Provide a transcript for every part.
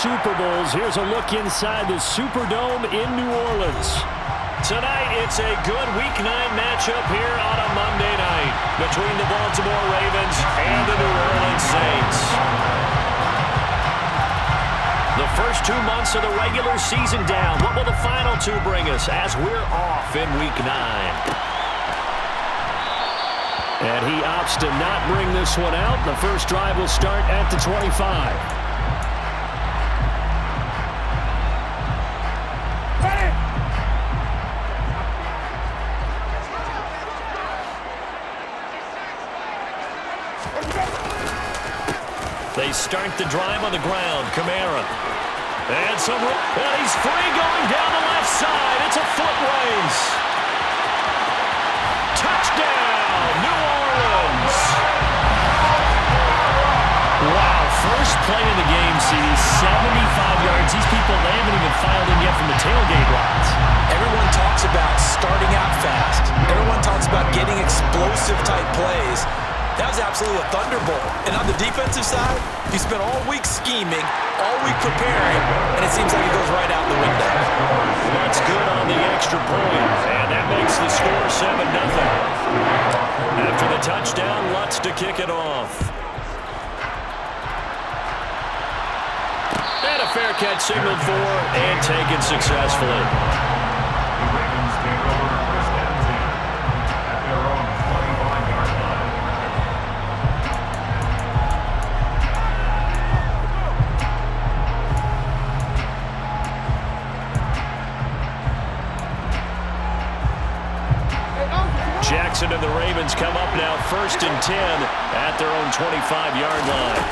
Super Bowls. Here's a look inside the Superdome in New Orleans. Tonight, it's a good Week 9 matchup here on a Monday night between the Baltimore Ravens and the New Orleans Saints. The first 2 months of the regular season down. What will the final 2 bring us as we're off in Week 9? And he opts to not bring this one out. The first drive will start at the 25. They start the drive on the ground. Kamara. And he's free going down the left side. It's a foot race. Touchdown, New Orleans. Wow, first play of the game, CD, 75 yards. These people, they haven't even filed in yet from the tailgate lines. Everyone talks about starting out fast. Everyone talks about getting explosive type plays. That was absolutely a thunderbolt. And on the defensive side, he spent all week scheming, all week preparing, and it seems like it goes right out the window. That's good on the extra point, and that makes the score 7-0. After the touchdown, Lutz to kick it off. And a fair catch signaled for and taken successfully. Jackson and the Ravens come up now 1st and 10 at their own 25-yard line.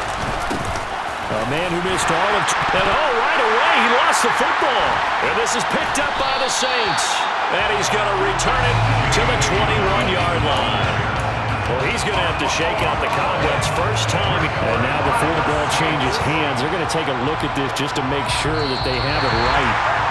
A man who missed all of... And right away, he lost the football. And this is picked up by the Saints. And he's going to return it to the 21-yard line. Well, he's going to have to shake out the cobwebs first time. And now before the ball changes hands, they're going to take a look at this just to make sure that they have it right.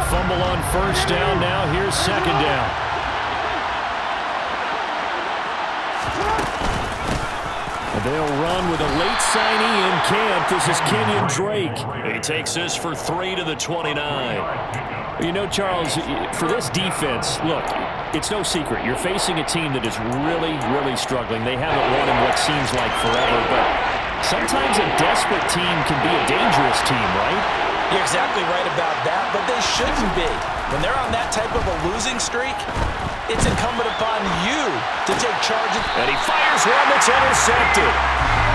Fumble on first down. Now here's second down. They'll run with a late signee in camp. This is Kenyon Drake. He takes this for 3 to the 29. You know, Charles, for this defense, look, it's no secret. You're facing a team that is really, really struggling. They haven't won in what seems like forever, but sometimes a desperate team can be a dangerous team, right? You're exactly right about that, but they shouldn't be. When they're on that type of a losing streak, it's incumbent upon you to take charge. And he fires one that's intercepted.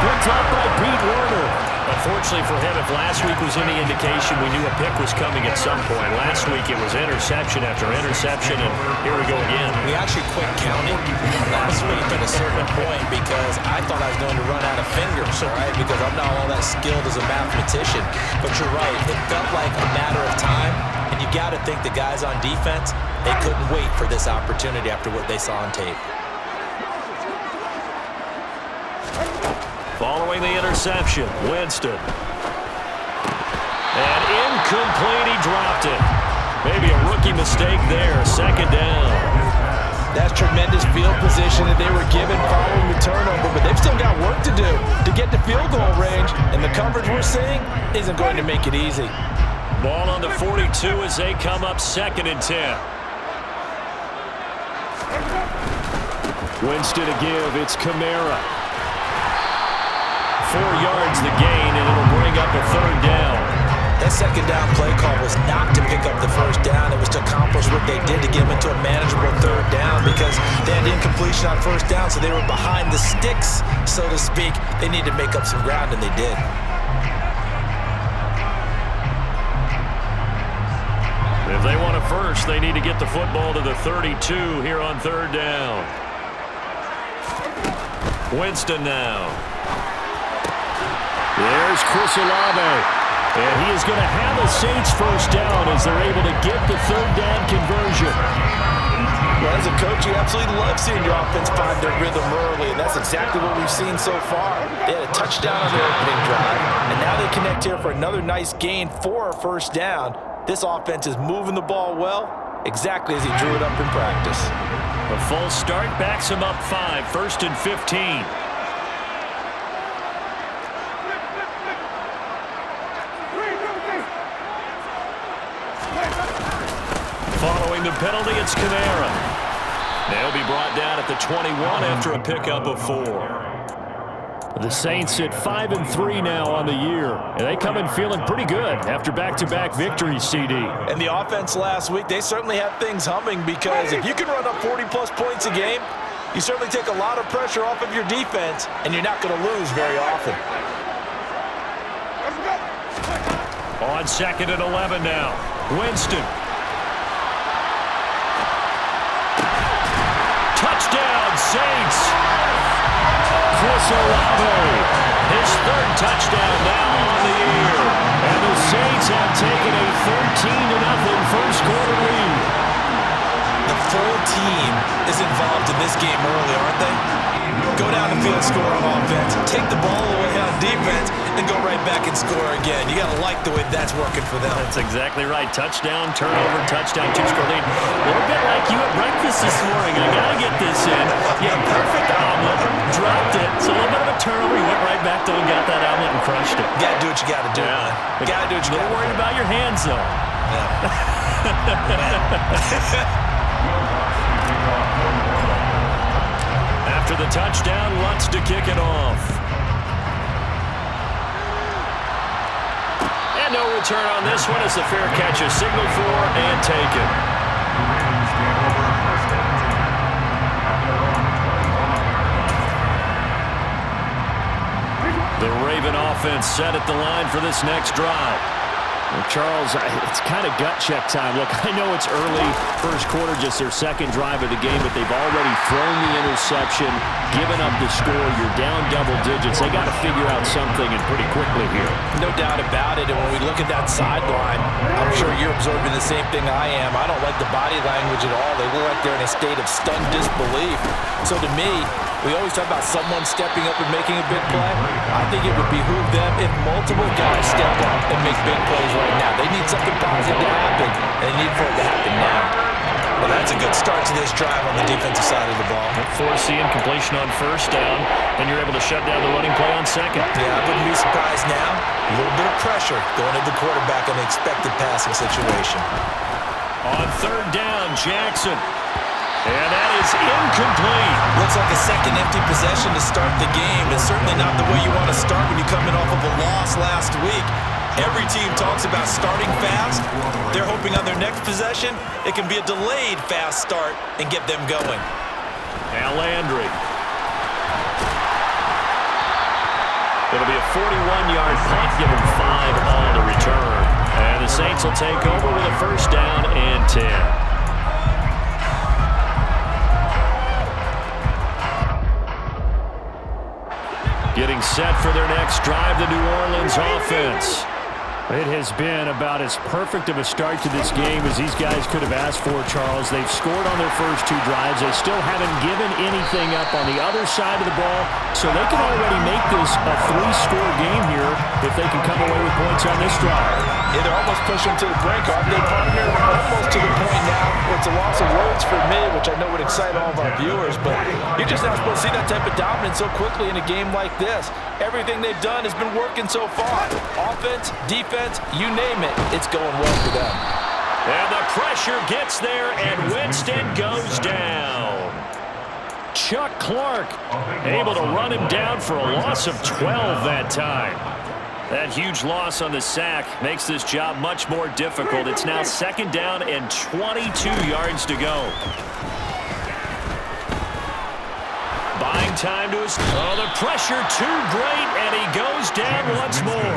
Picked up by Pete Werner. Unfortunately for him, if last week was any indication, we knew a pick was coming at some point. Last week it was interception after interception, and here we go again. We actually quit counting last week at a certain point because I thought I was going to run out of fingers, all right, because I'm not all that skilled as a mathematician. But you're right, it felt like a matter of time, and you got to think the guys on defense, they couldn't wait for this opportunity after what they saw on tape. Following the interception, Winston. And incomplete, he dropped it. Maybe a rookie mistake there, second down. That's tremendous field position that they were given following the turnover, but they've still got work to do to get to field goal range, and the coverage we're seeing isn't going to make it easy. Ball on the 42 as they come up 2nd and 10. Winston to give, it's Kamara. 4 yards the gain, and it'll bring up a 3rd down. That second down play call was not to pick up the first down. It was to accomplish what they did to get them into a manageable 3rd down because they had incompletion on first down, so they were behind the sticks, so to speak. They needed to make up some ground, and they did. If they want a first, they need to get the football to the 32 here on 3rd down. Winston now. There's Chris Olave. And he is going to have a Saints first down as they're able to get the third down conversion. Well, as a coach, you absolutely love seeing your offense find their rhythm early, and that's exactly what we've seen so far. They had a touchdown on their opening drive, and now they connect here for another nice gain for a first down. This offense is moving the ball well, exactly as he drew it up in practice. A full start backs him up 5, 1st and 15. Following the penalty, it's Kamara. They'll be brought down at the 21 after a pickup of 4. The Saints at 5-3 now on the year, and they come in feeling pretty good after back-to-back victories, CD. And the offense last week, they certainly had things humming, because if you can run up 40-plus points a game, you certainly take a lot of pressure off of your defense, and you're not going to lose very often. On 2nd and 11 now, Winston. Touchdown, Saints! Chris Olave, his 3rd touchdown now on the year. And the Saints have taken a 13-0 first-quarter lead. The full team is involved in this game early, aren't they? Go down the field, score on offense, take the ball away on defense, and go right back and score again. You got to like the way that's working for them. That's exactly right. Touchdown, turnover, touchdown, 2-score lead. A little bit like you at breakfast this morning. I got to get this in. Yeah, perfect omelet. Dropped it. It's a little bit of a turnover. You went right back to and got that omelet and crushed it. You got to do what you got to do, man. You got to do what you got to do. A little worried about your hands, though. Yeah. After the touchdown, Lutz to kick it off. And no return on this one as the fair catch is signaled for and taken. The Raven offense set at the line for this next drive. Well, Charles, it's kind of gut check time. Look, I know it's early, first quarter, just their 2nd drive of the game, but they've already thrown the interception, given up the score. You're down double digits. They got to figure out something, and pretty quickly here. No doubt about it. And when we look at that sideline, I'm sure you're observing the same thing I am. I don't like the body language at all. They look like they're in a state of stunned disbelief. So to me, we always talk about someone stepping up and making a big play. I think it would behoove them if multiple guys step up and make big plays right now. They need something positive to happen, and they need for it to happen now. Well, that's a good start to this drive on the defensive side of the ball. Forcing completion on 1st down, and you're able to shut down the running play on 2nd. Yeah, I wouldn't be surprised now. A little bit of pressure going to the quarterback in the expected passing situation. On 3rd down, Jackson. And that is incomplete. Looks like a second empty possession to start the game. It's certainly not the way you want to start when you're coming off of a loss last week. Every team talks about starting fast. They're hoping on their next possession, it can be a delayed fast start and get them going. Now Landry. It'll be a 41-yard punt, give him 5 on the return. And the Saints will take over with a first down and 10. Getting set for their next drive, the New Orleans offense. It has been about as perfect of a start to this game as these guys could have asked for, Charles. They've scored on their first 2 drives. They still haven't given anything up on the other side of the ball, so they can already make this a 3-score game here if they can come away with points on this drive. Yeah, they're almost pushing to the brink, aren't they, partner? Almost to the point now where it's a loss of words for me, which I know would excite all of our viewers, but you're just not supposed to see that type of dominance so quickly in a game like this. Everything they've done has been working so far. Offense, defense, you name it, it's going well for them. And the pressure gets there, and Winston goes down. Chuck Clark able to run him down for a loss of 12 that time. That huge loss on the sack makes this job much more difficult. It's now 2nd down and 22 yards to go. Buying time to his... Oh, the pressure too great, and he goes down once more.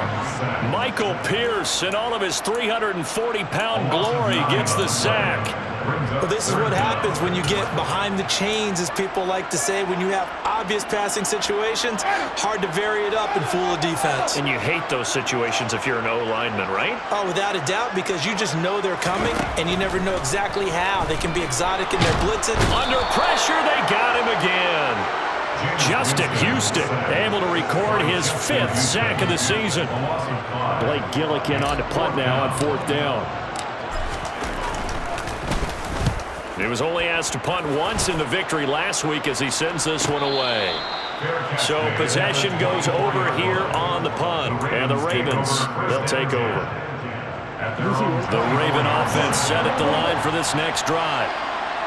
Michael Pierce, in all of his 340-pound glory, gets the sack. Well, this is what happens when you get behind the chains, as people like to say. When you have obvious passing situations, hard to vary it up and fool a defense. And you hate those situations if you're an O-lineman, right? Oh, without a doubt, because you just know they're coming, and you never know exactly how. They can be exotic in their blitzing. Under pressure, they got him again. Justin Houston able to record his 5th sack of the season. Blake Gillikin on to punt now on 4th down. He was only asked to punt once in the victory last week as he sends this one away. So possession goes over here on the punt, and the Ravens, they'll take over. The Raven offense set at the line for this next drive.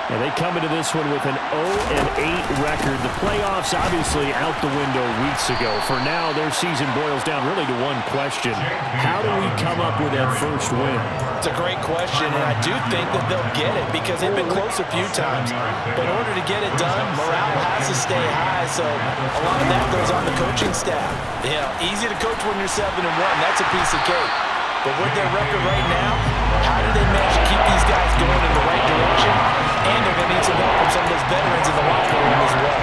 And they come into this one with an 0-8 record. The playoffs obviously out the window weeks ago. For now, their season boils down really to one question. How do we come up with that first win? It's a great question, and I do think that they'll get it because they've been close a few times. But in order to get it done, morale has to stay high, so a lot of that goes on the coaching staff. You know, easy to coach when you're 7-1. That's a piece of cake. But with their record right now, how do they manage to keep these guys going in the right direction? And they're going to need some help from some of those veterans in the locker room as well.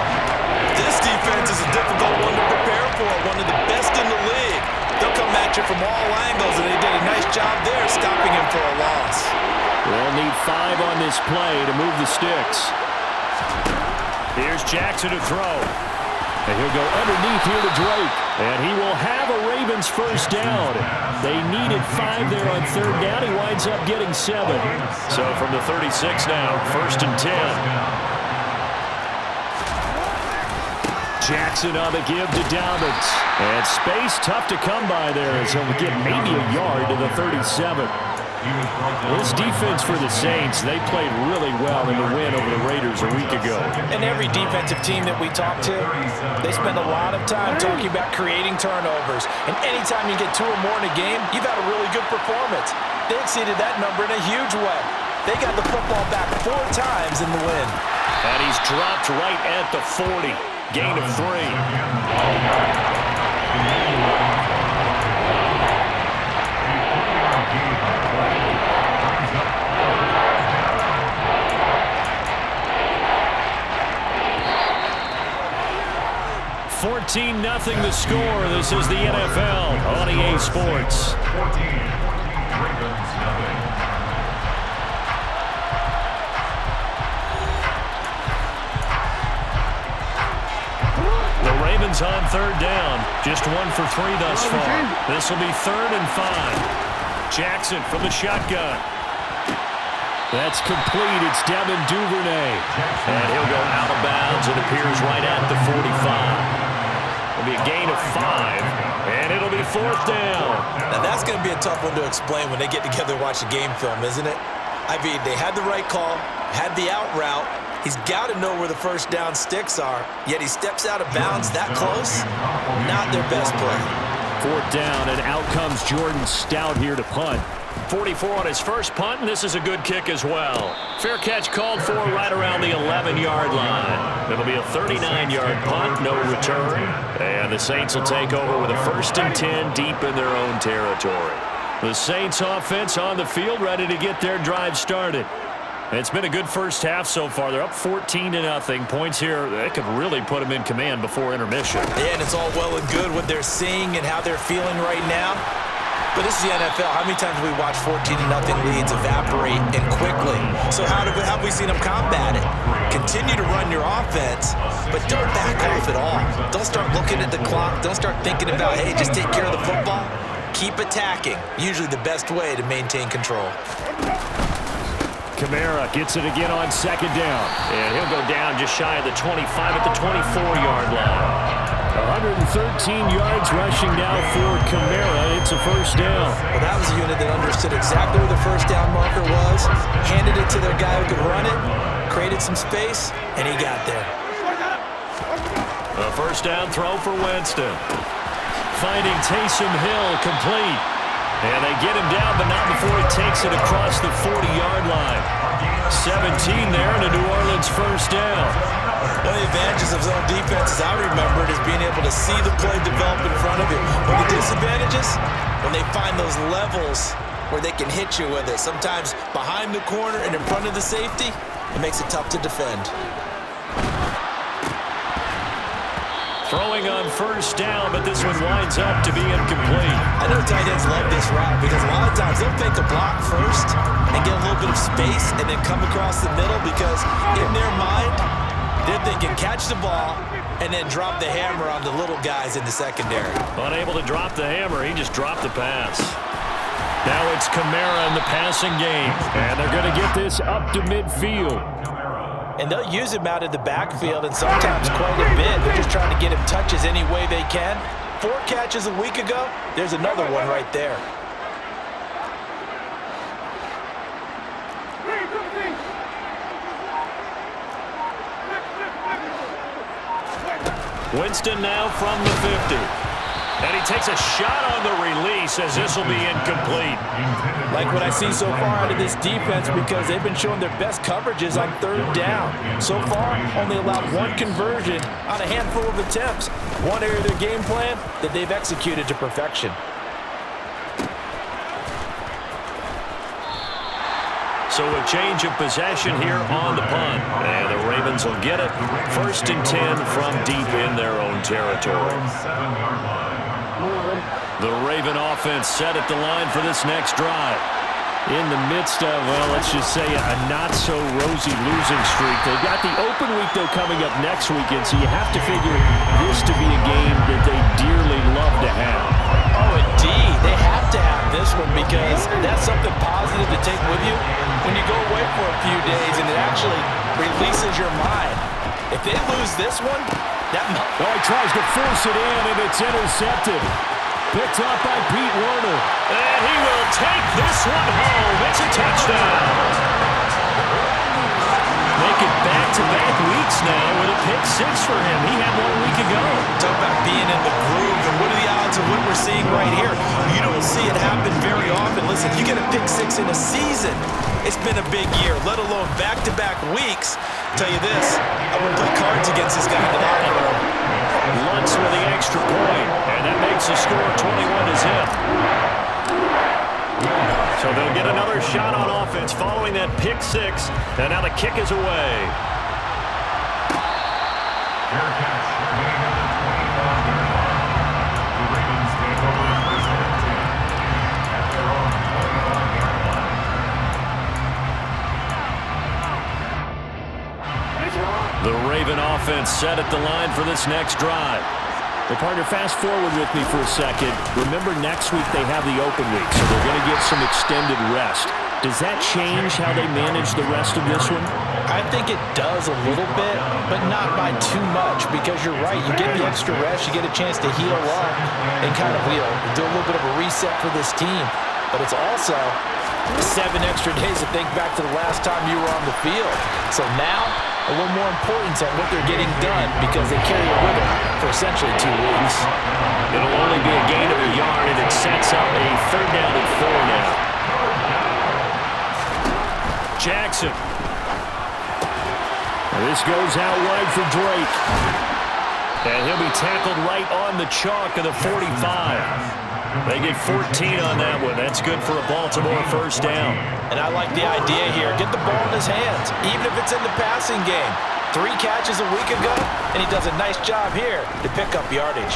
This defense is a difficult one to prepare for, one of the best in the league. They'll come at you from all angles, and they did a nice job there stopping him for a loss. They'll need 5 on this play to move the sticks. Here's Jackson to throw. And he'll go underneath here to Drake. And he will have a Ravens first down. They needed 5 there on 3rd down. He winds up getting 7. So from the 36 now, 1st and 10. Jackson on the give to Dobbins. And space tough to come by there as he'll get maybe a yard to the 37. This defense for the Saints, they played really well in the win over the Raiders a week ago. And every defensive team that we talk to, they spend a lot of time talking about creating turnovers. And anytime you get 2 or more in a game, you've had a really good performance. They exceeded that number in a huge way. They got the football back 4 times in the win. And he's dropped right at the 40. Gain of 3. 14-0 the score. This is the NFL on EA Sports. The Ravens on 3rd down. Just 1 for 3 thus far. This will be 3rd and 5. Jackson from the shotgun. That's complete. It's Devin Duvernay. And he'll go out of bounds. It appears right at the 45. It'll be a gain of 5, and it'll be 4th down. Now, that's going to be a tough one to explain when they get together and watch the game film, isn't it? I mean, they had the right call, had the out route. He's got to know where the first down sticks are, yet he steps out of bounds that close. Not their best play. 4th down, and out comes Jordan Stout here to punt. 44 on his first punt, and this is a good kick as well. Fair catch called for right around the 11-yard line. It'll be a 39-yard punt, no return. And the Saints will take over with a 1st and 10 deep in their own territory. The Saints offense on the field, ready to get their drive started. It's been a good first half so far. They're up 14-0. Points here, that could really put them in command before intermission. Yeah, and it's all well and good what they're seeing and how they're feeling right now. But this is the NFL. How many times have we watched 14-0 leads evaporate and quickly? So how have we seen them combat it? Continue to run your offense, but don't back off at all. Don't start looking at the clock. Don't start thinking about, hey, just take care of the football. Keep attacking. Usually the best way to maintain control. Kamara gets it again on 2nd down. And he'll go down just shy of the 25 at the 24-yard line. 113 yards rushing now for Kamara. It's a 1st down. Well, that was a unit that understood exactly where the first down marker was, handed it to their guy who could run it, created some space, and he got there. A 1st down throw for Winston. Finding Taysom Hill complete. And they get him down, but not before he takes it across the 40-yard line. 17 there, and a New Orleans 1st down. One of the advantages of zone defense, as I remember it, is being able to see the play develop in front of you. But the disadvantages, when they find those levels where they can hit you with it. Sometimes behind the corner and in front of the safety, it makes it tough to defend. Throwing on first down, but this one winds up to be incomplete. I know tight ends love this route because a lot of times they'll fake a block first and get a little bit of space and then come across the middle because in their mind, they're thinking catch the ball and then drop the hammer on the little guys in the secondary. Unable to drop the hammer, he just dropped the pass. Now it's Kamara in the passing game, and they're going to get this up to midfield. And they'll use him out of the backfield and sometimes quite a bit. They're just trying to get him touches any way they can. 4 catches a week ago, there's another one right there. Winston now from the 50. And he takes a shot on the release as this will be incomplete. Like what I see so far out of this defense because they've been showing their best coverages on 3rd down. So far, only allowed 1 conversion on a handful of attempts. One area of their game plan that they've executed to perfection. So a change of possession here on the punt. And the Ravens will get it. 1st and 10 from deep in their own territory. The Raven offense set at the line for this next drive. In the midst of, well, let's just say a not-so-rosy losing streak. They've got the open week, though, coming up next weekend, so you have to figure this to be a game that they dearly love to have. Oh, indeed. They have to have this one because that's something positive to take with you when you go away for a few days, and it actually releases your mind. If they lose this one, that might... Oh, he tries to force it in, and it's intercepted. Picked up by Pete Werner. And he will take this one home. It's a touchdown. Make it back-to-back weeks now with a pick 6 for him. He had 1 week ago. Talk about being in the groove, and what are the odds of what we're seeing right here? You don't see it happen very often. Listen, you get a pick 6 in a season. It's been a big year, let alone back-to-back weeks. Tell you this, I wouldn't play cards against this guy in the locker room. Lutz with the extra point, and that makes the score 21-0. So they'll get another shot on offense following that pick 6, and now the kick is away. The Raven offense set at the line for this next drive. Well, partner, fast forward with me for a second. Remember, next week they have the open week, so they're going to get some extended rest. Does that change how they manage the rest of this one? I think it does a little bit, but not by too much, because you're right. You get the extra rest, you get a chance to heal up and kind of do a little bit of a reset for this team. But it's also 7 extra days to think back to the last time you were on the field. So now, a little more importance on what they're getting done because they carry it with them for essentially 2 weeks. It'll only be a gain of a yard, and it sets up a 3rd down and 4 now. Jackson. This goes out wide for Drake. And he'll be tackled right on the chalk of the 45. They get 14 on that one. That's good for a Baltimore 1st down. And I like the idea here. Get the ball in his hands, even if it's in the passing game. 3 catches a week ago, and he does a nice job here to pick up yardage.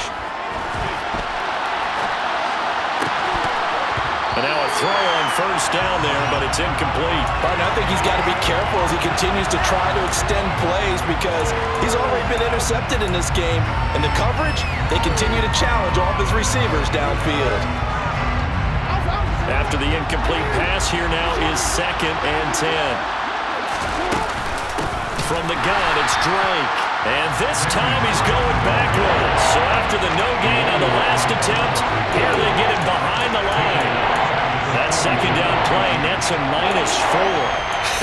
And now a throw on 1st down there, but it's incomplete. But I think he's got to be careful as he continues to try to extend plays because he's already been intercepted in this game. And the coverage, they continue to challenge all of his receivers downfield. After the incomplete pass, here now is 2nd and 10. From the gun, it's Drake. And this time he's going backwards. So after the no gain on the last attempt, here they get him behind the line. That 2nd down play nets a -4.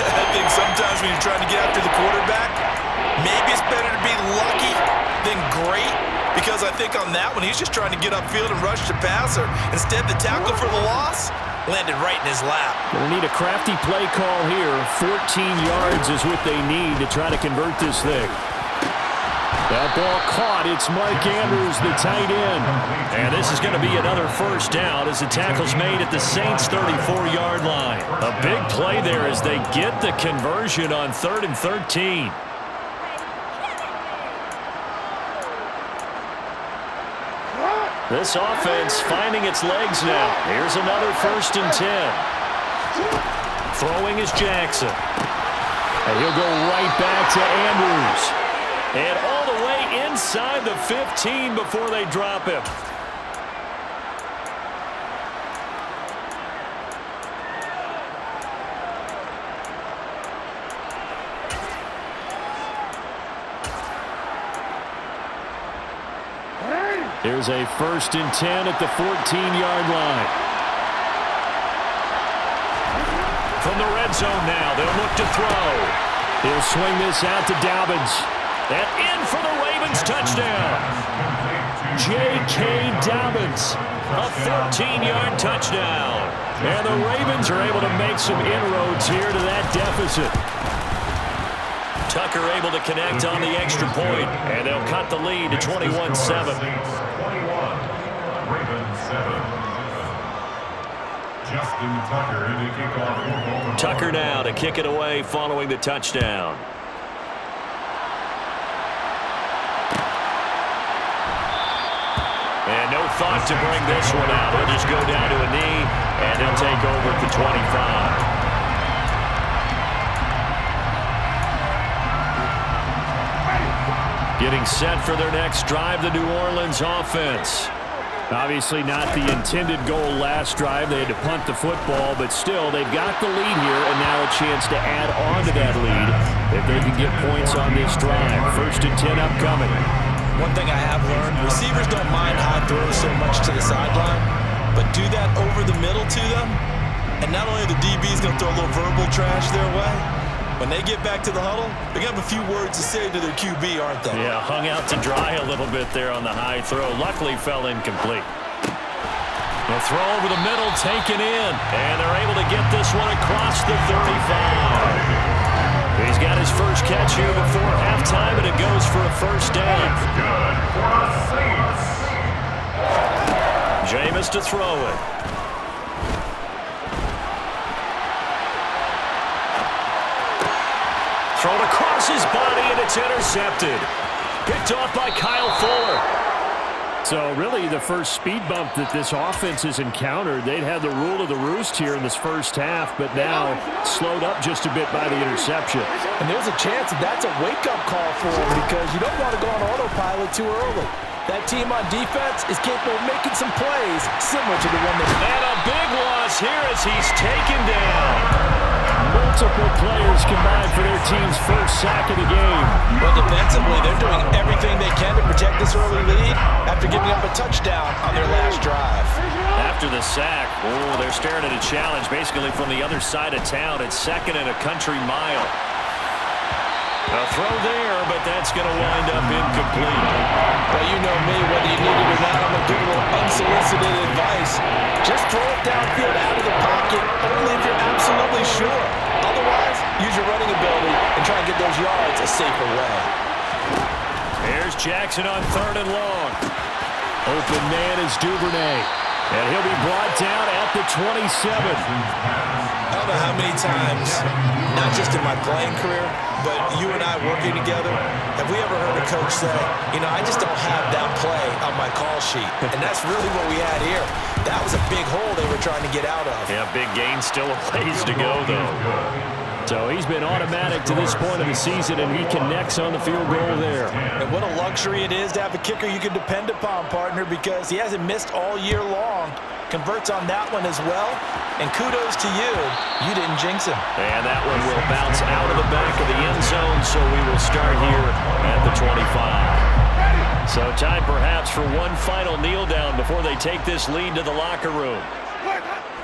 I think sometimes when you're trying to get after the quarterback, maybe it's better to be lucky than great, because I think on that one, he's just trying to get upfield and rush the passer. Instead, the tackle for the loss landed right in his lap. They'll need a crafty play call here. 14 yards is what they need to try to convert this thing. That ball caught. It's Mark Andrews, the tight end. And this is going to be another first down as the tackle's made at the Saints' 34-yard line. A big play there as they get the conversion on 3rd and 13. This offense finding its legs now. Here's another 1st and 10. Throwing is Jackson. And he'll go right back to Andrews. And all the way inside the 15 before they drop him. Here's a 1st and 10 at the 14-yard line. From the red zone now, they'll look to throw. He'll swing this out to Dobbins. And in for the Ravens touchdown. J.K. Dobbins, a 13-yard touchdown. And the Ravens are able to make some inroads here to that deficit. Tucker able to connect on the extra point, and they'll cut the lead to 21-7. Tucker now to kick it away following the touchdown. And no thought to bring this one out. He'll just go down to a knee, and he'll take over at the 25. Getting set for their next drive, the New Orleans offense. Obviously not the intended goal last drive. They had to punt the football, but still, they've got the lead here, and now a chance to add on to that lead if they can get points on this drive. 1st and 10 upcoming. One thing I have learned, receivers don't mind high throws so much to the sideline, but do that over the middle to them, and not only are the DBs going to throw a little verbal trash their way, when they get back to the huddle, they're going to have a few words to say to their QB, aren't they? Yeah, hung out to dry a little bit there on the high throw. Luckily fell incomplete. The throw over the middle taken in, and they're able to get this one across the 35. He's got his first catch here before halftime, and it goes for a first down. Jameis to throw it. Thrown across his body, and it's intercepted. Picked off by Kyle Fuller. So really the first speed bump that this offense has encountered. They'd had the rule of the roost here in this first half, but now slowed up just a bit by the interception. And there's a chance that that's a wake-up call for him because you don't want to go on autopilot too early. That team on defense is capable of making some plays similar to the one that... And a big loss here as he's taken down. Multiple players combined for their team's first sack of the game. But defensively, they're doing everything they can to protect this early lead after giving up a touchdown on their last drive. After the sack, they're staring at a challenge basically from the other side of town. It's 2nd and a country mile. A throw there, but that's going to wind up incomplete. Well, you know me, whether you need it or not, I'm going to give a little unsolicited advice. Just throw it downfield out of the pocket, only if you're absolutely sure. Otherwise, use your running ability and try and get those yards a safer way. Here's Jackson on 3rd and long. Open man is Duvernay. And he'll be brought down at the 27. I don't know how many times, not just in my playing career, but you and I working together, have we ever heard a coach say, you know, I just don't have that play on my call sheet. And that's really what we had here. That was a big hole they were trying to get out of. Yeah, big gain, still a ways to go, though. So he's been automatic to this point of the season, and he connects on the field goal there. And what a luxury it is to have a kicker you can depend upon, partner, because he hasn't missed all year long. Converts on that one as well. And kudos to you. You didn't jinx him. And that one will bounce out of the back of the end zone, so we will start here at the 25. So time perhaps for one final kneel down before they take this lead to the locker room.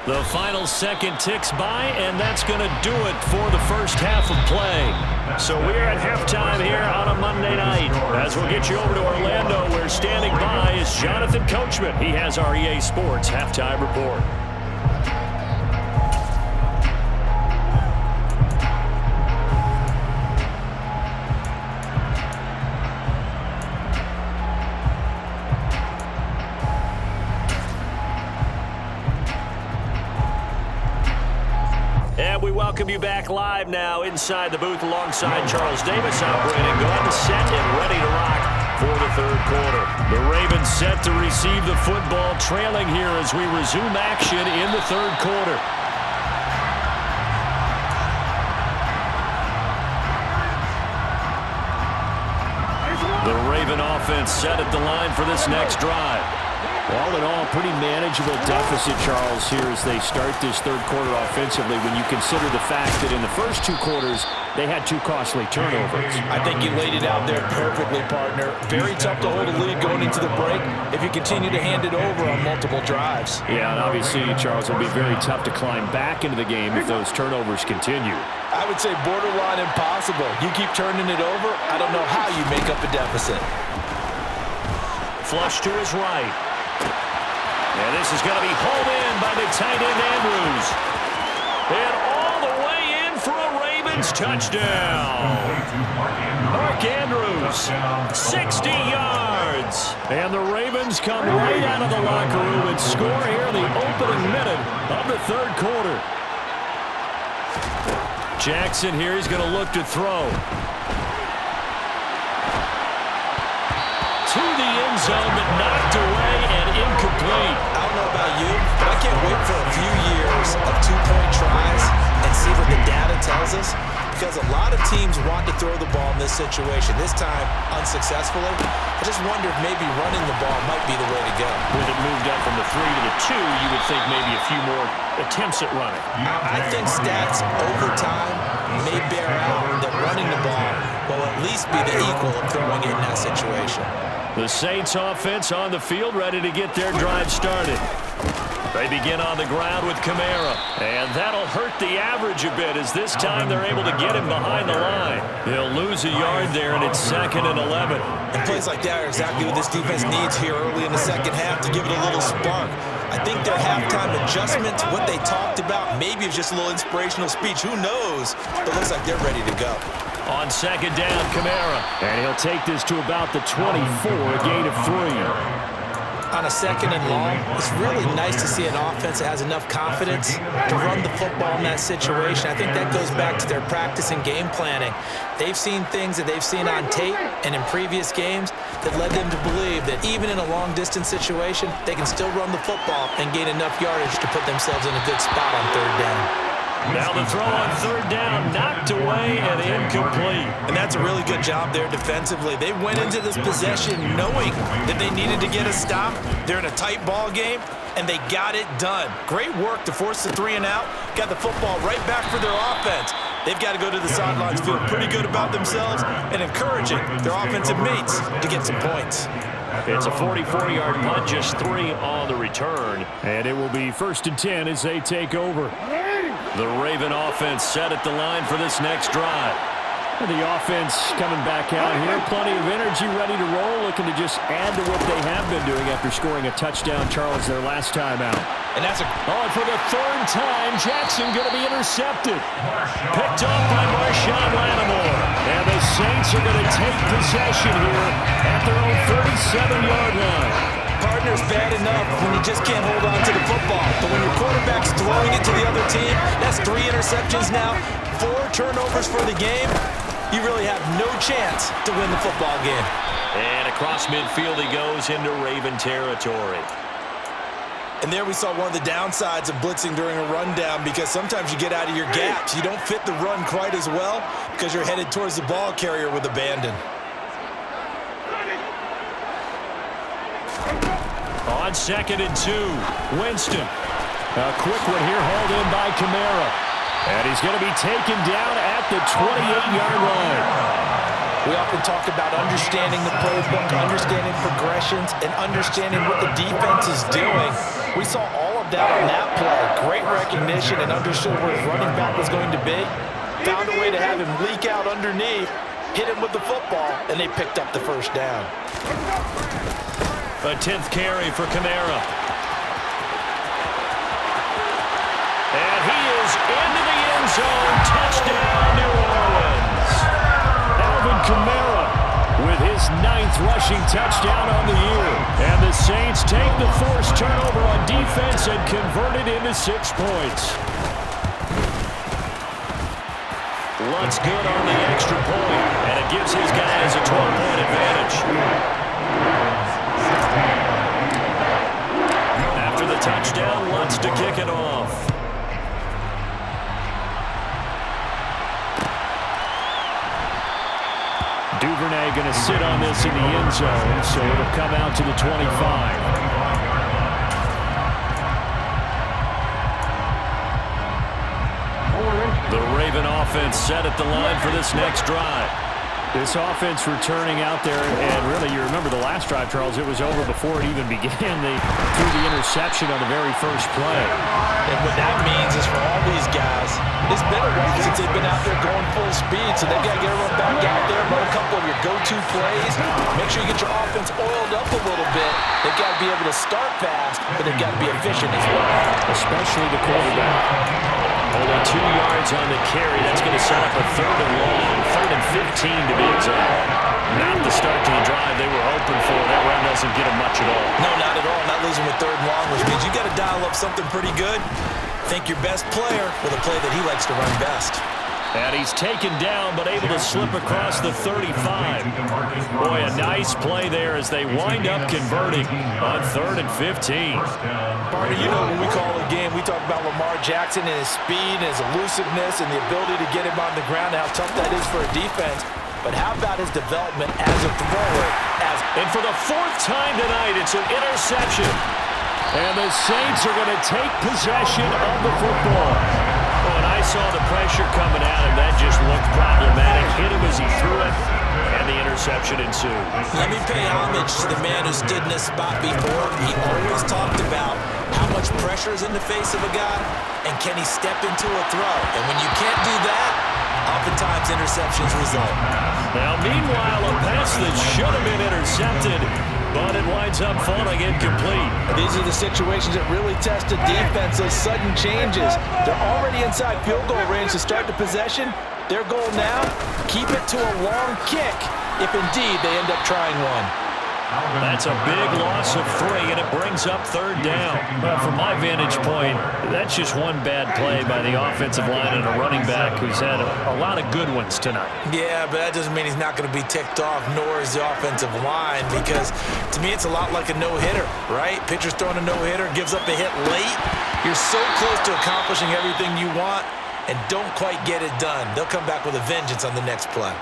The final second ticks by, and that's going to do it for the first half of play. So we're at halftime here on a Monday night. As we'll get you over to Orlando, where standing by is Jonathan Coachman. He has our EA Sports halftime report. And we welcome you back live now inside the booth alongside Charles Davis. I'm Brandon Glenn, set and ready to rock for the third quarter. The Ravens set to receive the football, trailing here as we resume action in the third quarter. The Raven offense set at the line for this next drive. All in all, pretty manageable deficit, Charles, here as they start this third quarter offensively when you consider the fact that in the first two quarters, they had two costly turnovers. I think you laid it out there perfectly, partner. Very tough to hold a lead going into the break if you continue to hand it over on multiple drives. Yeah, and obviously, Charles, it'll be very tough to climb back into the game if those turnovers continue. I would say borderline impossible. You keep turning it over, I don't know how you make up a deficit. Flush to his right. And this is going to be hauled in by the tight end Andrews. And all the way in for a Ravens touchdown. Mark Andrews, 60 yards. And the Ravens come right out of the locker room and score here in the opening minute of the third quarter. Jackson here is going to look to throw. To the end zone, but knocked away and incomplete. I don't know about you, but I can't wait for a few years of two-point tries and see what the data tells us, because a lot of teams want to throw the ball in this situation, this time unsuccessfully. I just wonder if maybe running the ball might be the way to go. With it moved up from the 3 to the 2, you would think maybe a few more attempts at running. I think stats over time may bear out that running the ball will at least be the equal of throwing it in that situation. The Saints offense on the field, ready to get their drive started. They begin on the ground with Kamara, and that'll hurt the average a bit as this time they're able to get him behind the line. They'll lose a yard there, and it's 2nd and 11. And plays like that are exactly what this defense needs here early in the second half to give it a little spark. I think their halftime adjustment to what they talked about, maybe it's just a little inspirational speech. Who knows? But it looks like they're ready to go. On second down, Kamara. And he'll take this to about the 24, a gain of 3. On a second and long, it's really nice to see an offense that has enough confidence to run the football in that situation. I think that goes back to their practice and game planning. They've seen things that they've seen on tape and in previous games that led them to believe that even in a long-distance situation, they can still run the football and gain enough yardage to put themselves in a good spot on third down. Now the throw on third down, knocked away and incomplete. And that's a really good job there defensively. They went into this possession knowing that they needed to get a stop. They're in a tight ball game, and they got it done. Great work to force the 3 and out. Got the football right back for their offense. They've got to go to the sidelines feeling pretty good about themselves and encouraging their offensive mates to get some points. It's a 44-yard punt, just 3 on the return. And it will be 1st and 10 as they take over. The Raven offense set at the line for this next drive. And the offense coming back out here. Plenty of energy, ready to roll, looking to just add to what they have been doing after scoring a touchdown, Charles, their last time out. And that's for the 3rd time, Jackson going to be intercepted. Picked off by Marshawn Lattimore. And the Saints are going to take possession here at their own 37-yard line. Partner's bad enough when you just can't hold on to the football. But when your quarterback's throwing it to the other team, that's 3 interceptions now, 4 turnovers for the game. You really have no chance to win the football game. And across midfield he goes into Raven territory. And there we saw one of the downsides of blitzing during a rundown, because sometimes you get out of your gaps. You don't fit the run quite as well because you're headed towards the ball carrier with abandon. On 2nd and 2, Winston. A quick one here, hauled in by Kamara. And he's going to be taken down at the 28-yard line. We often talk about understanding the playbook, understanding progressions, and understanding what the defense is doing. We saw all of that on that play. Great recognition and understood where his running back was going to be. Found a way to have him leak out underneath, hit him with the football, and they picked up the 1st down. A 10th carry for Kamara. And he is into the end zone. Touchdown, New Orleans. Alvin Kamara with his 9th rushing touchdown on the year. And the Saints take the forced turnover on defense and convert it into 6 points. Luntz good on the extra point, and it gives his guys a 12-point advantage. After the touchdown, Luntz to kick it off. Duvernay going to sit on this in the end zone, so it'll come out to the 25. The Raven offense set at the line for this next drive. This offense returning out there, and really, you remember the last drive, Charles, it was over before it even began. They threw the interception on the very first play. And what that means is for all these guys, it's been a while since they've been out there going full speed, so they've got to get everyone back out there, run a couple of your go-to plays, make sure you get your offense oiled up a little bit. They've got to be able to start fast, but they've got to be efficient as well. Especially the quarterback. Only 2 yards on the carry. That's going to set up a 3rd and long, 3rd and 15 to be exact. Not the start to the drive they were hoping for. That run doesn't get them much at all. No, not at all. Not losing with 3rd and long, which means you got to dial up something pretty good. Think your best player with a play that he likes to run best. And he's taken down, but able to slip across the 35. Boy, a nice play there as they wind up converting on 3rd and 15. Barney, you know when we call a game, we talk about Lamar Jackson and his speed and his elusiveness and the ability to get him on the ground and how tough that is for a defense. But how about his development as a thrower? And for the 4th time tonight, it's an interception. And the Saints are going to take possession of the football. Oh, and I saw the pressure coming at him. That just looked problematic. Hit him as he threw it, and the interception ensued. Let me pay homage to the man who stood in this spot before. He always talked about how much pressure is in the face of a guy, and can he step into a throw. And when you can't do that, oftentimes interceptions result. Now, meanwhile, a pass that should have been intercepted, but it winds up falling incomplete. These are the situations that really test a defense, those sudden changes. They're already inside field goal range to start the possession. Their goal now, keep it to a long kick, if indeed they end up trying one. That's a big loss of 3, and it brings up 3rd down. Well, from my vantage point, that's just one bad play by the offensive line and a running back who's had a lot of good ones tonight. Yeah, but that doesn't mean he's not going to be ticked off, nor is the offensive line, because to me it's a lot like a no-hitter, right? Pitcher's throwing a no-hitter, gives up a hit late. You're so close to accomplishing everything you want and don't quite get it done. They'll come back with a vengeance on the next play.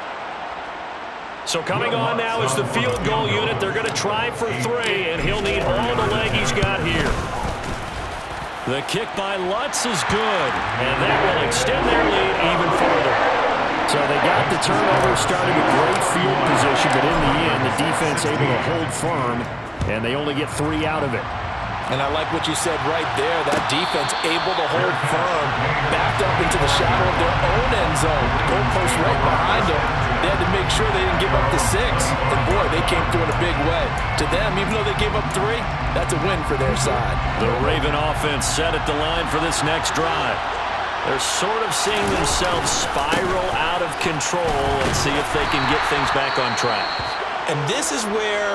So coming on now is the field goal unit. They're going to try for 3, and he'll need all the leg he's got here. The kick by Luntz is good, and that will extend their lead even further. So they got the turnover, started with great field position, but in the end, the defense able to hold firm, and they only get 3 out of it. And I like what you said right there. That defense able to hold firm, backed up into the shadow of their own end zone. Goalpost right behind them. They had to make sure they didn't give up the 6. And boy, they came through in a big way. To them, even though they gave up 3, that's a win for their side. The Raven offense set at the line for this next drive. They're sort of seeing themselves spiral out of control and see if they can get things back on track. And this is where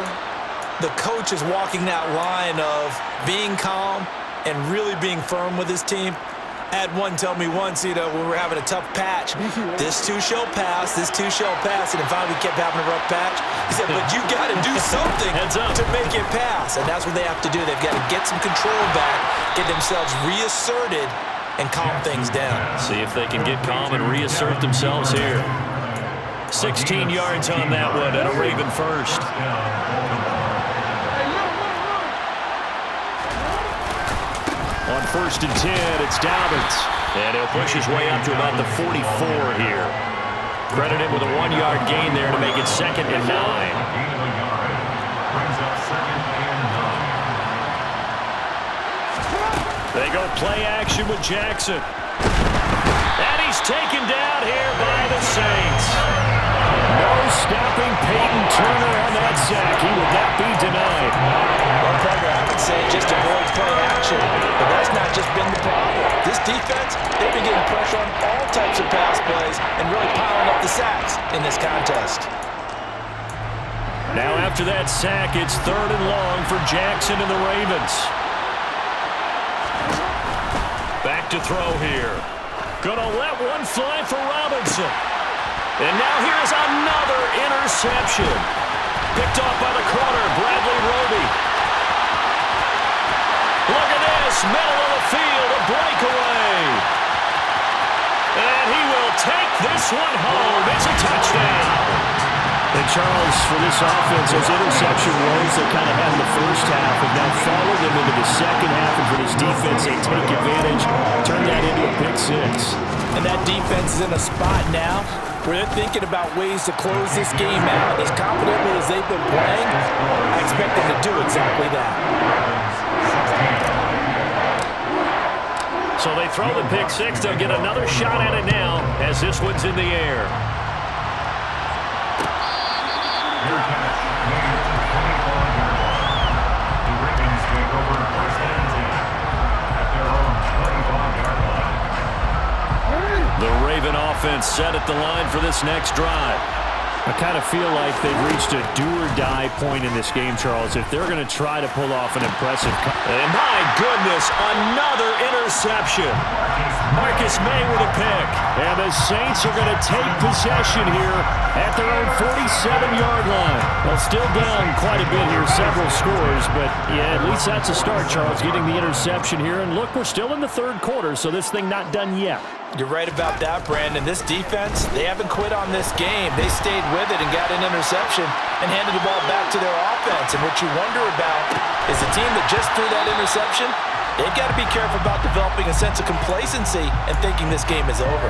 the coach is walking that line of being calm and really being firm with his team. I had one tell me once, when we were having a tough patch, this too shall pass, this too shall pass, and then finally we kept having a rough patch. He said, but you got to do something to make it pass, and that's what they have to do. They've got to get some control back, get themselves reasserted, and calm things down. See if they can get calm and reassert themselves here. 16 yards on that one, and a Raven first. On 1st and 10, it's Dobbins. And he'll push his way up to about the 44 here. Credit him with a 1-yard gain there to make it 2nd and 9. They go play action with Jackson. And he's taken down here by the Saints. No stopping Peyton Turner on that sack. He would not be denied. Well, Parker, I could say just avoid play action, but that's not just been the problem. This defense, they've been getting pressure on all types of pass plays and really piling up the sacks in this contest. Now after that sack, it's 3rd and long for Jackson and the Ravens. Back to throw here. Gonna let one fly for Robinson. And now here's another interception. Picked off by the corner, Bradley Roby. Look at this, middle of the field, a breakaway. And he will take this one home. It's a touchdown. And Charles, for this offense, those interception woes they kind of had in the first half have now followed them into the second half. And for this defense, they take advantage, turn that into a pick six. And that defense is in a spot now where they're thinking about ways to close this game out. As confidently as they've been playing, I expect them to do exactly that. So they throw the pick six. They'll get another shot at it now as this one's in the air. The Raven offense set at the line for this next drive. I kind of feel like they've reached a do-or-die point in this game, Charles. If they're going to try to pull off an impressive... And my goodness, another interception. Marcus May with a pick. And the Saints are going to take possession here at their own 47-yard line. Well, still down quite a bit here, several scores, but yeah, at least that's a start, Charles, getting the interception here. And look, we're still in the third quarter, so this thing not done yet. You're right about that, Brandon. This defense, they haven't quit on this game. They stayed with it and got an interception and handed the ball back to their offense. And what you wonder about is the team that just threw that interception, they've got to be careful about developing a sense of complacency and thinking this game is over.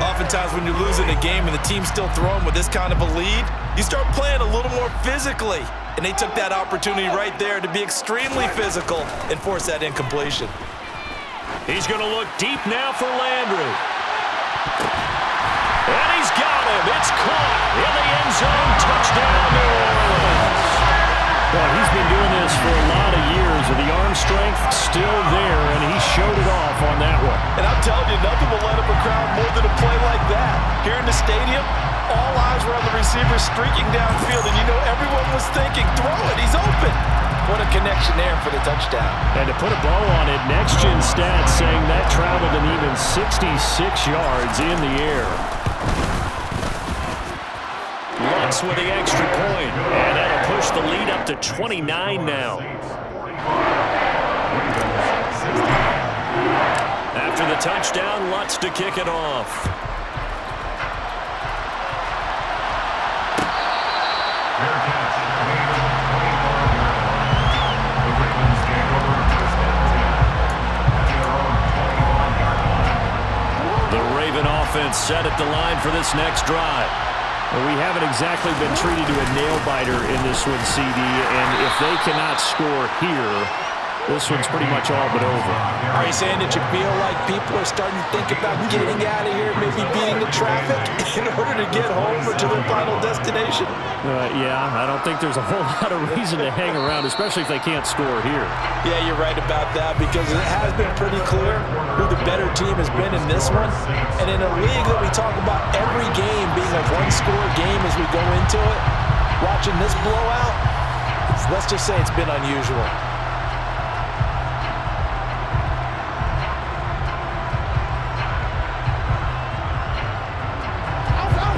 Oftentimes when you're losing a game and the team's still throwing with this kind of a lead, you start playing a little more physically. And they took that opportunity right there to be extremely physical and force that incompletion. He's going to look deep now for Landry. And he's got him. It's caught in the end zone. Touchdown, New Orleans. Well, he's been doing this for a lot of years, with the arm strength still there, and he showed it off on that one. And I'm telling you, nothing will let up a crowd more than a play like that. Here in the stadium, all eyes were on the receiver streaking downfield, and you know everyone was thinking, throw it, he's open. What a connection there for the touchdown. And to put a bow on it, Next Gen Stats saying that traveled an even 66 yards in the air. Lutz with the extra point, and that'll push the lead up to 29 now. After the touchdown, Lutz to kick it off. Offense set at the line for this next drive. Well, we haven't exactly been treated to a nail-biter in this one, CD, and if they cannot score here, this one's pretty much all but over. Are you saying that you feel like people are starting to think about getting out of here, maybe beating the traffic in order to get home or to their final destination? Yeah, I don't think there's a whole lot of reason to hang around, especially if they can't score here. Yeah, you're right about that, because it has been pretty clear who the better team has been in this one. And in a league that we talk about every game being a one-score game as we go into it, watching this blowout, let's just say it's been unusual.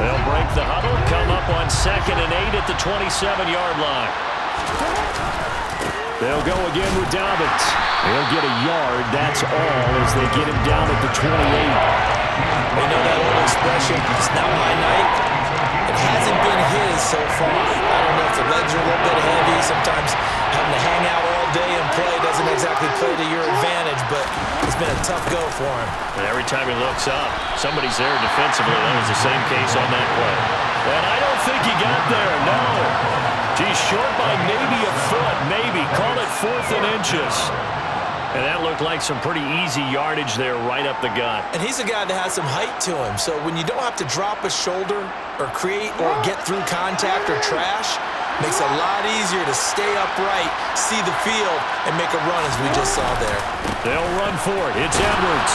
They'll break the huddle, come up on 2nd and 8 at the 27-yard line. They'll go again with Dobbins. They'll get a yard, that's all, as they get him down at the 28. They know that old expression, it's not my night. It hasn't been his so far. I don't know if the legs are a little bit heavy. Sometimes having to hang out all day and play doesn't exactly play to your advantage, but it's been a tough go for him. And every time he looks up, somebody's there defensively. That was the same case on that play. And I don't think he got there, no. He's short by maybe a foot, maybe. Call it 4th and inches. And that looked like some pretty easy yardage there right up the gut. And he's a guy that has some height to him, so when you don't have to drop a shoulder or create or get through contact or trash, makes it a lot easier to stay upright, see the field, and make a run as we just saw there. They'll run for it. It's Edwards.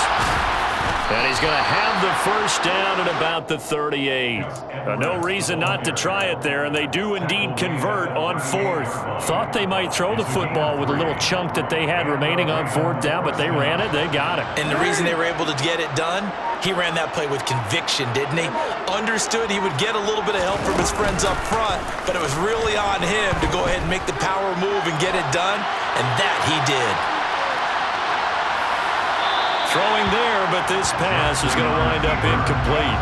And he's going to have the first down at about the 38. No reason not to try it there, and they do indeed convert on fourth. Thought they might throw the football with a little chunk that they had remaining on fourth down, but they ran it, they got it. And the reason they were able to get it done, he ran that play with conviction, didn't he? Understood he would get a little bit of help from his friends up front, but it was really on him to go ahead and make the power move and get it done, and that he did. Throwing there, but this pass is going to wind up incomplete.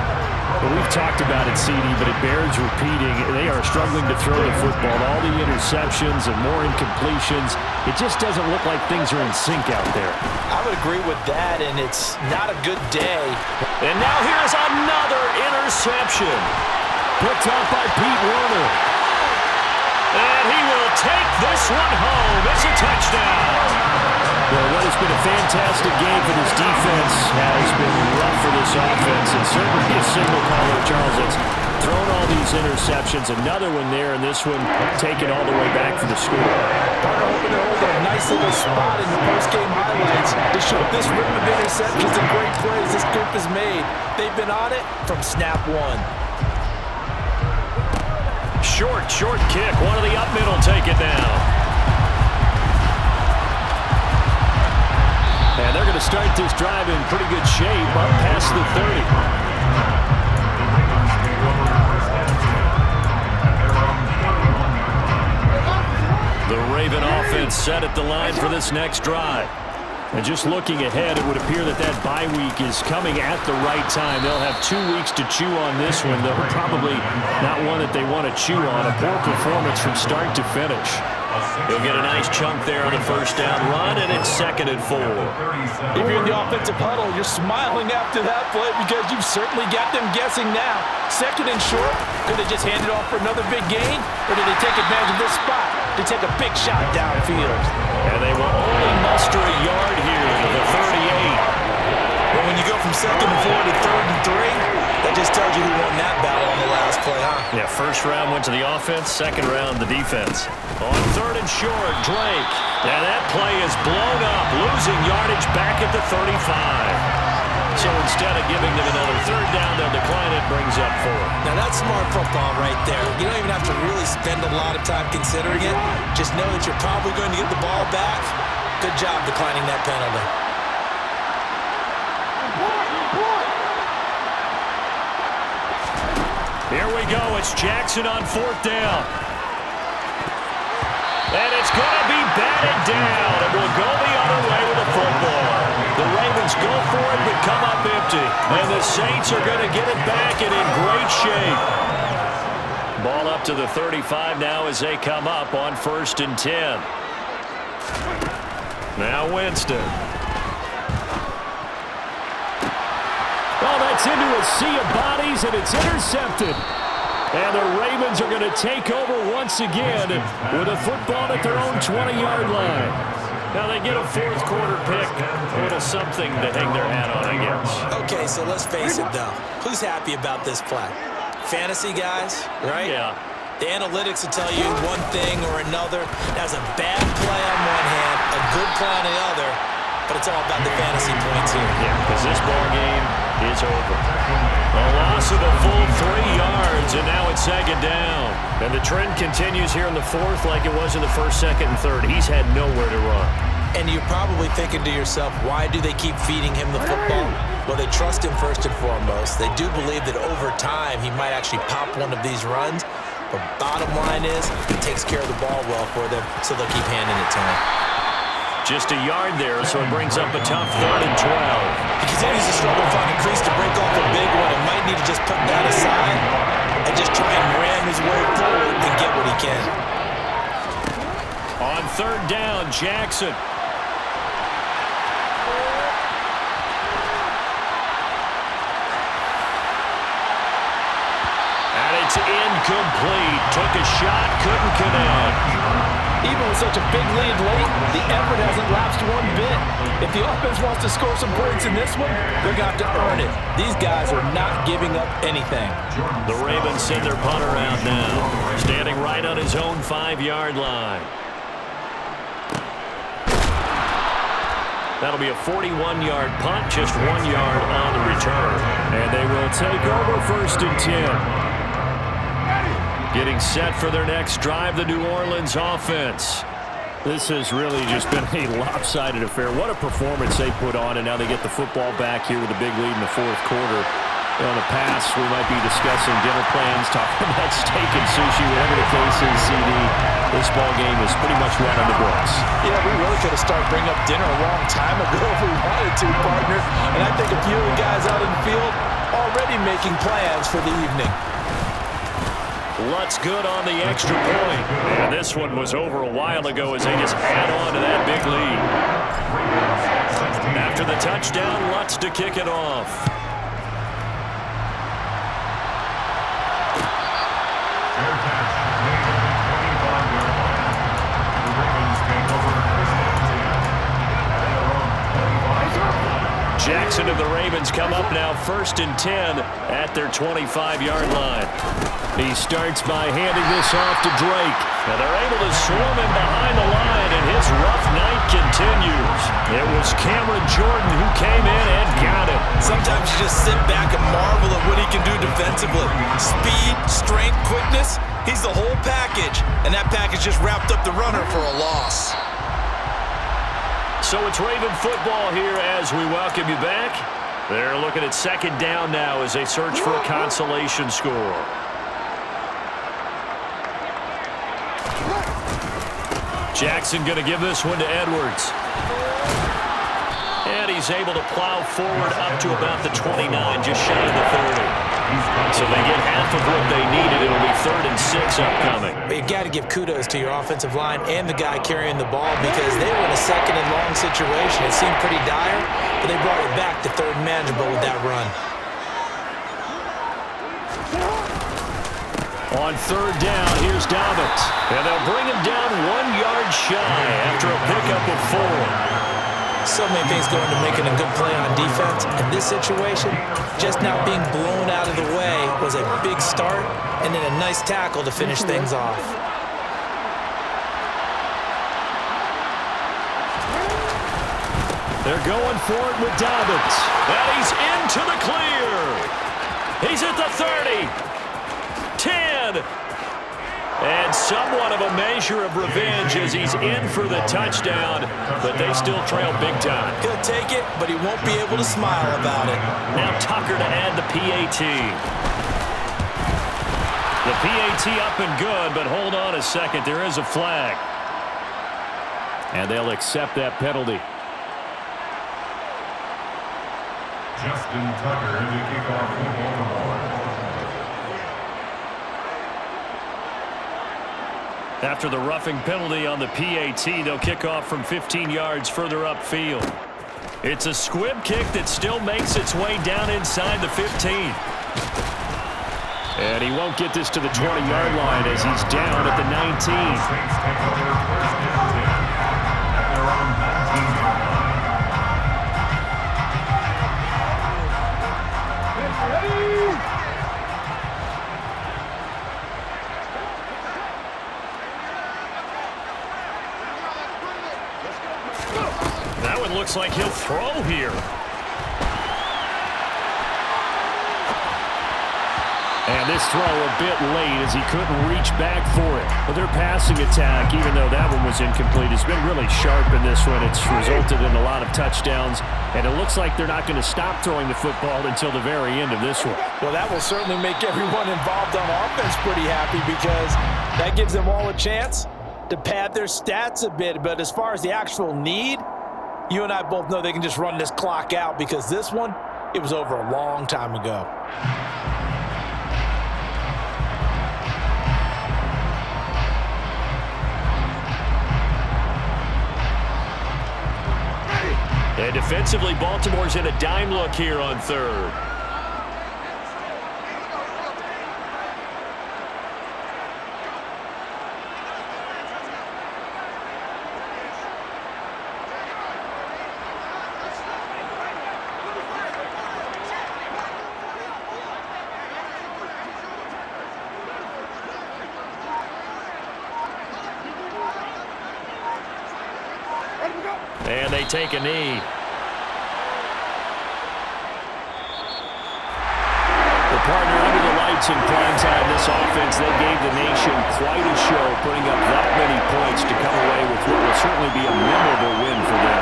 Well, we've talked about it, CD, but it bears repeating. They are struggling to throw the football. All the interceptions and more incompletions. It just doesn't look like things are in sync out there. I would agree with that, and it's not a good day. And now here's another interception. Picked up by Pete Werner. And he will take this one home. It's a touchdown. Well, what has been a fantastic game for this defense has been rough for this offense, and certainly a single caller, Charles, that's thrown all these interceptions. Another one there, and this one taken all the way back for the score. Partner hoping to hold a nice little spot in the post-game highlights to show this rip of interceptions and great plays this group has made. They've been on it from snap one. Short kick. One of the up middle take it now. And they're going to start this drive in pretty good shape up past the 30. The Raven offense set at the line for this next drive. And just looking ahead, it would appear that bye week is coming at the right time. They'll have 2 weeks to chew on this one, though probably not one that they want to chew on. A poor performance from start to finish. He'll get a nice chunk there on the first down run, and it's 2nd and 4. If you're in the offensive huddle, you're smiling after that play because you've certainly got them guessing now. 2nd and short, could they just hand it off for another big gain, or did they take advantage of this spot to take a big shot downfield? And they will only muster a yard here to the 38. Well, when you go from 2nd and 4 to 3rd and 3, that just tells you who won that battle on the last play, huh? Yeah, first round went to the offense, second round the defense. On 3rd and short, Drake. And that play is blown up, losing yardage back at the 35. So instead of giving them another 3rd down, they'll decline it, brings up 4. Now that's smart football right there. You don't even have to really spend a lot of time considering it. Just know that you're probably going to get the ball back. Good job declining that penalty. Here we go. It's Jackson on 4th down. And it's going to be batted down. It will go the other way with the football. The Ravens go for it but come up empty. And the Saints are going to get it back and in great shape. Ball up to the 35 now as they come up on 1st and 10. Now Winston. Oh, that's into a sea of bodies, and it's intercepted. And the Ravens are going to take over once again with a football at their own 20-yard line. Now they get a 4th quarter pick. A little something to hang their hat on, I guess. Okay, so let's face it, though. Who's happy about this play? Fantasy guys, right? Yeah. The analytics will tell you one thing or another. That's a bad play on one hand, a good play on the other, but it's all about the fantasy points here. Yeah, because this ball game is over. A loss of a full 3 yards, and now it's 2nd down. And the trend continues here in the 4th like it was in the 1st, 2nd, and 3rd. He's had nowhere to run. And you're probably thinking to yourself, why do they keep feeding him the football? Well, they trust him first and foremost. They do believe that over time he might actually pop one of these runs. But bottom line is, he takes care of the ball well for them, so they'll keep handing it to him. Just a yard there, so it brings up a tough 3rd and 12. He continues to struggle to find a crease to break off a big one. He might need to just put that aside and just try and ram his way forward and get what he can. On 3rd down, Jackson. And it's incomplete. Took a shot, couldn't connect. Even with such a big lead late, the effort hasn't lapsed one bit. If the offense wants to score some points in this one, they're going to have to earn it. These guys are not giving up anything. The Ravens send their punter out now, standing right on his own 5-yard line. That'll be a 41-yard punt, just 1 yard on the return. And they will take over 1st and 10. Getting set for their next drive, the New Orleans offense. This has really just been a lopsided affair. What a performance they put on, and now they get the football back here with a big lead in the 4th quarter. In the past, we might be discussing dinner plans, talking about steak and sushi, whatever the case is, CD. This ball game is pretty much right on the books. Yeah, we really could have started bringing up dinner a long time ago if we wanted to, partner. And I think a few of the guys out in the field already making plans for the evening. Lutz good on the extra point. And this one was over a while ago as they just add on to that big lead. After the touchdown, Lutz to kick it off. Jackson and the Ravens come up now 1st and 10 at their 25-yard line. He starts by handing this off to Drake. And they're able to swarm him behind the line, and his rough night continues. It was Cameron Jordan who came in and got him. Sometimes you just sit back and marvel at what he can do defensively. Speed, strength, quickness, he's the whole package. And that package just wrapped up the runner for a loss. So it's Raven football here as we welcome you back. They're looking at 2nd down now as they search for a consolation score. Jackson going to give this one to Edwards. And he's able to plow forward up to about the 29, just shy of the 30. So they get half of what they needed. It'll be 3rd and 6 upcoming. But you got to give kudos to your offensive line and the guy carrying the ball because they were in a 2nd and long situation. It seemed pretty dire, but they brought it back to 3rd and manageable with that run. On 3rd down, here's Dobbins. And they'll bring him down 1 yard shy after a pickup of 4. So many things go into making a good play on defense. In this situation, just not being blown out of the way was a big start, and then a nice tackle to finish things off. They're going for it with Dobbins. And he's into the clear. He's at the 30. 10. And somewhat of a measure of revenge as he's in for the touchdown, but they still trail big time. He'll take it, but he won't be able to smile about it. Now Tucker to add the PAT. The PAT up and good, but hold on a second. There is a flag. And they'll accept that penalty. Justin Tucker in the kickoff for Baltimore. After the roughing penalty on the PAT, they'll kick off from 15 yards further upfield. It's a squib kick that still makes its way down inside the 15. And he won't get this to the 20-yard line as he's down at the 19. That one looks like he'll throw here. And this throw a bit late as he couldn't reach back for it. But their passing attack, even though that one was incomplete, has been really sharp in this one. It's resulted in a lot of touchdowns. And it looks like they're not going to stop throwing the football until the very end of this one. Well, that will certainly make everyone involved on offense pretty happy because that gives them all a chance to pad their stats a bit. But as far as the actual need, you and I both know they can just run this clock out because this one, it was over a long time ago. And defensively, Baltimore's in a dime look here on 3rd. And they take a knee. The partner under the lights in prime time, this offense, they gave the nation quite a show, putting up that many points to come away with what will certainly be a memorable win for them.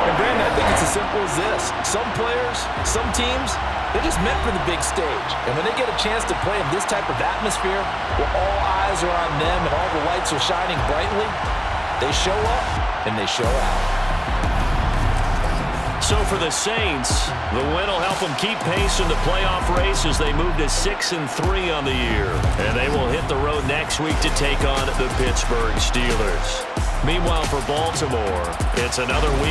And Brandon, I think it's as simple as this. Some players, some teams, they're just meant for the big stage. And when they get a chance to play in this type of atmosphere, where all eyes are on them and all the lights are shining brightly, they show up and they show out. So for the Saints, the win will help them keep pace in the playoff race as they move to 6-3 on the year. And they will hit the road next week to take on the Pittsburgh Steelers. Meanwhile, for Baltimore, it's another week